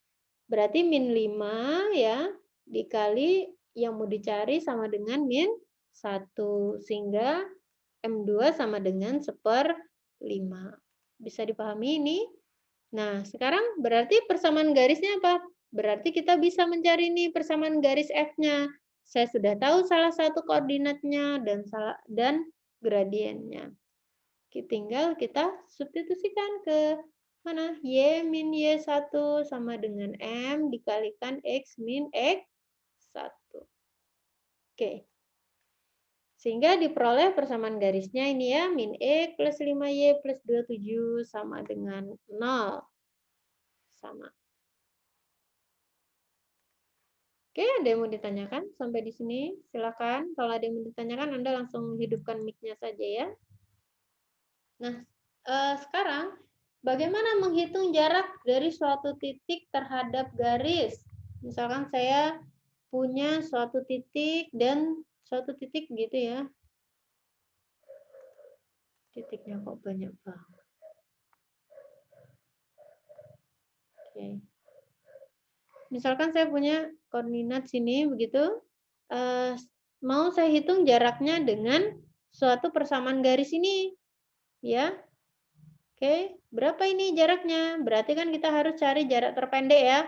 Berarti min 5 ya, dikali yang mau dicari sama dengan min 1. Sehingga M2 sama dengan 1/5. Bisa dipahami ini? Nah, sekarang berarti persamaan garisnya apa? Berarti kita bisa mencari nih persamaan garis F-nya. Saya sudah tahu salah satu koordinatnya dan gradiennya. Tinggal kita substitusikan ke mana? Y min Y1 sama dengan M dikalikan X min X1. Oke. Sehingga diperoleh persamaan garisnya ini ya, min X plus 5Y plus 27 sama dengan 0. Sama. Oke, ada yang mau ditanyakan sampai di sini? Silakan. Kalau ada yang mau ditanyakan, Anda langsung hidupkan mic-nya saja ya. Nah, sekarang bagaimana menghitung jarak dari suatu titik terhadap garis? Misalkan saya punya suatu titik dan suatu titik gitu ya. Titiknya kok banyak banget. Oke. Misalkan saya punya koordinat sini begitu. Mau saya hitung jaraknya dengan suatu persamaan garis ini. Ya. Oke, berapa ini jaraknya? Berarti kan kita harus cari jarak terpendek ya.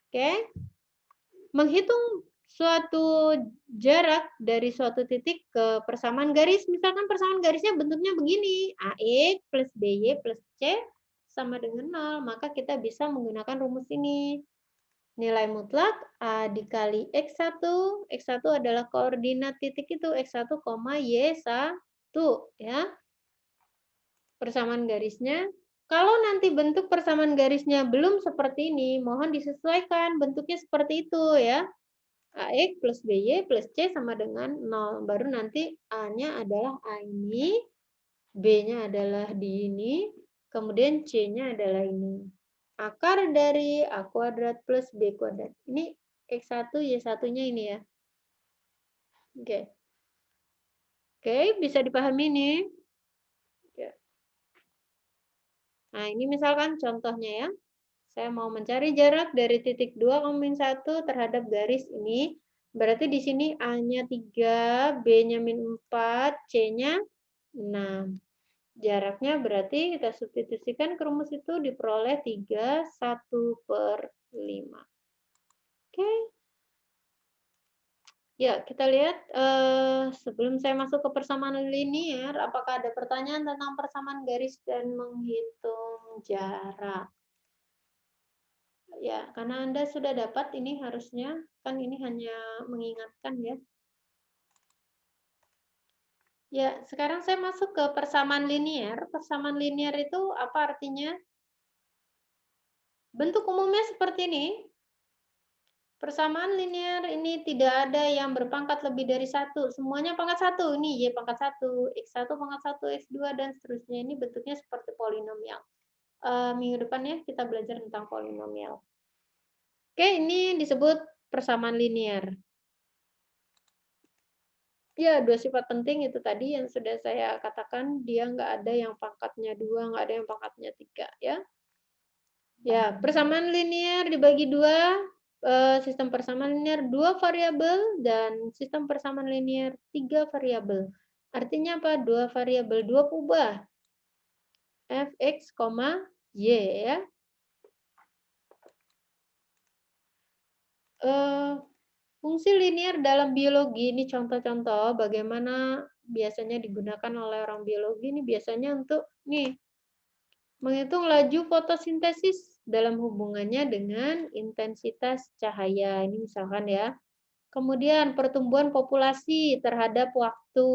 Oke. Menghitung suatu jarak dari suatu titik ke persamaan garis, misalkan persamaan garisnya bentuknya begini, AX plus BY plus C sama dengan 0, maka kita bisa menggunakan rumus ini. Nilai mutlak A dikali X1, X1 adalah koordinat titik itu, X1, Y1, ya. Persamaan garisnya. Kalau nanti bentuk persamaan garisnya belum seperti ini, mohon disesuaikan bentuknya seperti itu ya. AX plus BY plus C sama dengan 0. Baru nanti A-nya adalah A ini, B-nya adalah di ini, kemudian C-nya adalah ini. Akar dari A kuadrat plus B kuadrat. Ini X1, Y1-nya ini ya. Oke. Oke, bisa dipahami ini. Nah, ini misalkan contohnya ya. Saya mau mencari jarak dari titik 2, 1 terhadap garis ini. Berarti di sini A-nya 3, B-nya min 4, C-nya 6. Jaraknya berarti kita substitusikan ke rumus itu diperoleh 3, 1/5. Oke. Ya, kita lihat sebelum saya masuk ke persamaan linier, apakah ada pertanyaan tentang persamaan garis dan menghitung jarak? Ya, karena Anda sudah dapat ini harusnya, kan ini hanya mengingatkan ya. Ya, sekarang saya masuk ke persamaan linier. Persamaan linier itu apa artinya? Bentuk umumnya seperti ini. Persamaan linier ini tidak ada yang berpangkat lebih dari 1. Semuanya pangkat 1. Ini Y pangkat 1, X1 pangkat 1, X2, dan seterusnya. Ini bentuknya seperti polinomial. Minggu depan ya kita belajar tentang polinomial. Oke, ini disebut persamaan linier. Ya, dua sifat penting itu tadi yang sudah saya katakan, dia nggak ada yang pangkatnya 2, nggak ada yang pangkatnya 3, ya. Ya, persamaan linier dibagi 2, sistem persamaan linier 2 variabel dan sistem persamaan linier 3 variabel. Artinya apa? 2 variabel, 2 kubah. Fx, Y, ya. Fungsi linier dalam biologi ini contoh-contoh bagaimana biasanya digunakan oleh orang biologi ini biasanya untuk nih menghitung laju fotosintesis dalam hubungannya dengan intensitas cahaya. Ini misalkan ya. Kemudian pertumbuhan populasi terhadap waktu.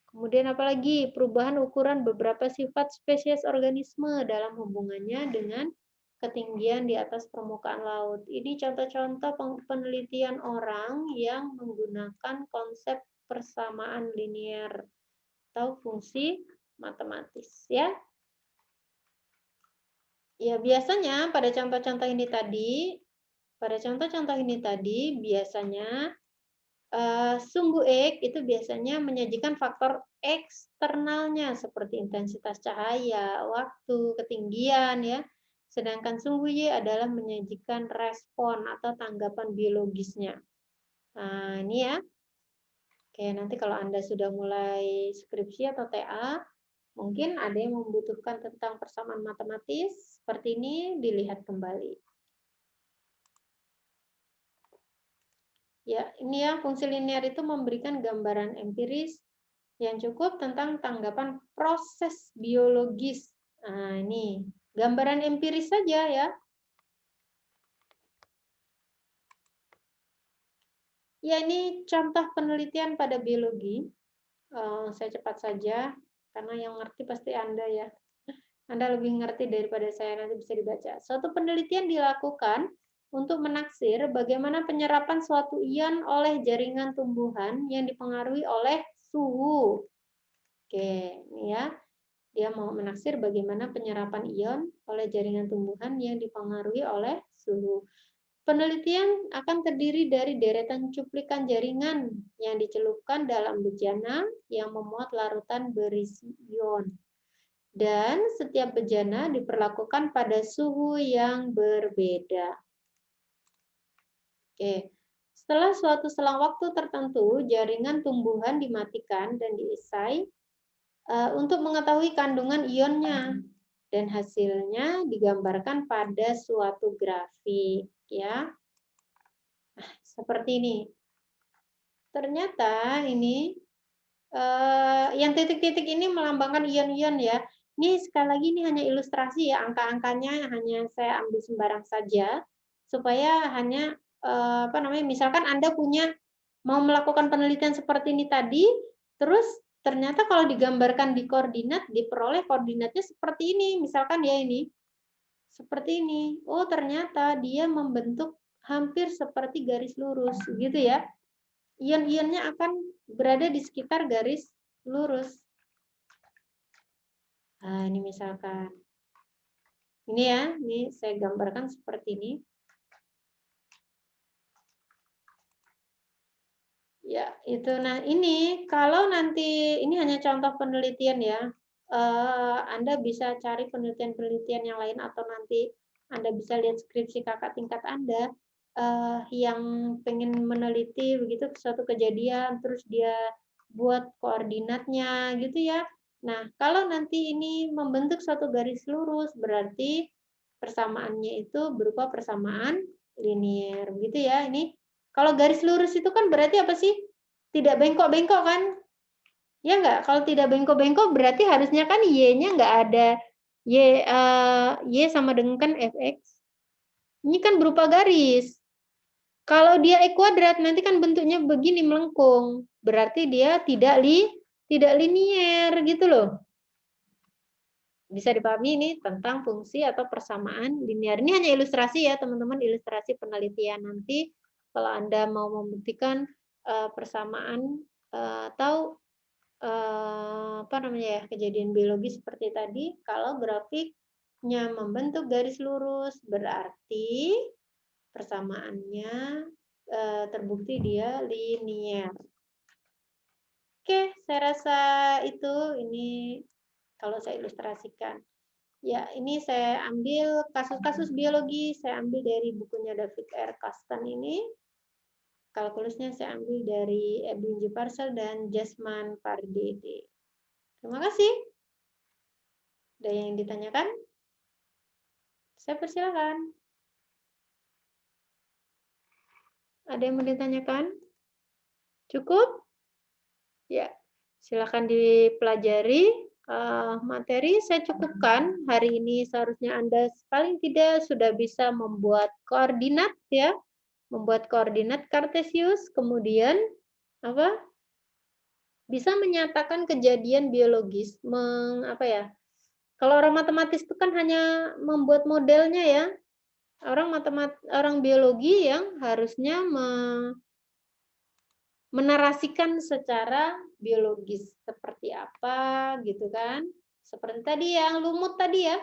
Kemudian apalagi perubahan ukuran beberapa sifat spesies organisme dalam hubungannya dengan ketinggian di atas permukaan laut. Ini contoh-contoh penelitian orang yang menggunakan konsep persamaan linier atau fungsi matematis ya. Ya, biasanya pada contoh-contoh ini tadi, biasanya sumbu X itu biasanya menyajikan faktor eksternalnya seperti intensitas cahaya, waktu, ketinggian ya. Sedangkan sumbu Y adalah menyajikan respon atau tanggapan biologisnya. Nah, ini ya. Oke, nanti kalau Anda sudah mulai skripsi atau TA, mungkin ada yang membutuhkan tentang persamaan matematis, seperti ini dilihat kembali. Ya, ini ya, fungsi linear itu memberikan gambaran empiris yang cukup tentang tanggapan proses biologis. Nah, ini gambaran empiris saja ya. Ya, ini contoh penelitian pada biologi. Saya cepat saja, karena yang ngerti pasti Anda ya. Anda lebih ngerti daripada saya, nanti bisa dibaca. Suatu penelitian dilakukan untuk menaksir bagaimana penyerapan suatu ion oleh jaringan tumbuhan yang dipengaruhi oleh suhu. Oke, ini ya. Dia mau menaksir bagaimana penyerapan ion oleh jaringan tumbuhan yang dipengaruhi oleh suhu. Penelitian akan terdiri dari deretan cuplikan jaringan yang dicelupkan dalam bejana yang memuat larutan berisi ion. Dan setiap bejana diperlakukan pada suhu yang berbeda. Oke. Setelah suatu selang waktu tertentu, jaringan tumbuhan dimatikan dan diisai untuk mengetahui kandungan ionnya. Dan hasilnya digambarkan pada suatu grafik ya. Nah, seperti ini. Ternyata ini yang titik-titik ini melambangkan ion-ion ya. Ini sekali lagi ini hanya ilustrasi ya, angka-angkanya hanya saya ambil sembarang saja supaya hanya misalkan Anda mau melakukan penelitian seperti ini tadi, terus ternyata kalau digambarkan di koordinat, diperoleh koordinatnya seperti ini. Misalkan ya ini, seperti ini. Oh, ternyata dia membentuk hampir seperti garis lurus, gitu ya. Ion-ionnya akan berada di sekitar garis lurus. Nah, ini misalkan. Ini ya, ini saya gambarkan seperti ini. Ya, itu. Nah, ini kalau nanti ini hanya contoh penelitian ya. Anda bisa cari penelitian-penelitian yang lain atau nanti Anda bisa lihat skripsi kakak tingkat Anda yang pengen meneliti begitu suatu kejadian terus dia buat koordinatnya gitu ya. Nah, kalau nanti ini membentuk suatu garis lurus berarti persamaannya itu berupa persamaan linier gitu ya. Ini kalau garis lurus itu kan berarti apa sih? Tidak bengkok-bengkok kan? Ya enggak? Kalau tidak bengkok-bengkok berarti harusnya kan Y-nya enggak ada Y sama dengan kan Fx. Ini kan berupa garis. Kalau dia E kuadrat nanti kan bentuknya begini melengkung. Berarti dia tidak linier gitu loh. Bisa dipahami ini tentang fungsi atau persamaan linear. Ini hanya ilustrasi ya, teman-teman, ilustrasi penelitian. Nanti kalau Anda mau membuktikan persamaan atau kejadian biologis seperti tadi, kalau grafiknya membentuk garis lurus, berarti persamaannya terbukti dia linier. Oke, saya rasa itu ini kalau saya ilustrasikan. Ya, ini saya ambil kasus-kasus biologi, saya ambil dari bukunya David R. Kasten ini. Kalkulusnya saya ambil dari Edwin J. Purcell dan Jasman Pardede. Terima kasih. Ada yang ditanyakan? Saya persilakan. Ada yang mau ditanyakan? Cukup? Ya, silakan dipelajari. materi saya cukupkan. Hari ini seharusnya Anda paling tidak sudah bisa membuat koordinat ya, membuat koordinat kartesius, kemudian apa? Bisa menyatakan kejadian biologis, apa ya? Kalau orang matematis itu kan hanya membuat modelnya ya. Orang biologi yang harusnya menarasikan secara biologis seperti apa gitu kan. Seperti tadi yang lumut tadi ya.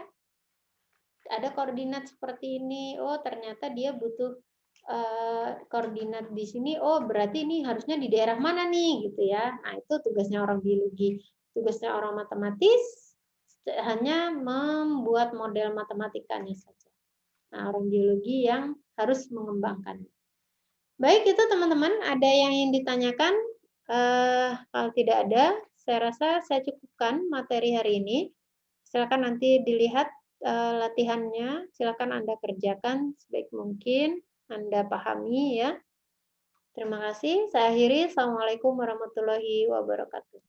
Ada koordinat seperti ini. Oh, ternyata dia butuh koordinat di sini. Oh, berarti ini harusnya di daerah mana nih gitu ya. Nah, itu tugasnya orang biologi. Tugasnya orang matematis hanya membuat model matematikanya saja. Nah, orang biologi yang harus mengembangkannya. Baik, itu teman-teman. Ada yang ingin ditanyakan? Kalau tidak ada, saya rasa saya cukupkan materi hari ini. Silakan nanti dilihat latihannya. Silakan Anda kerjakan sebaik mungkin. Anda pahami ya. Terima kasih. Saya akhiri. Assalamualaikum warahmatullahi wabarakatuh.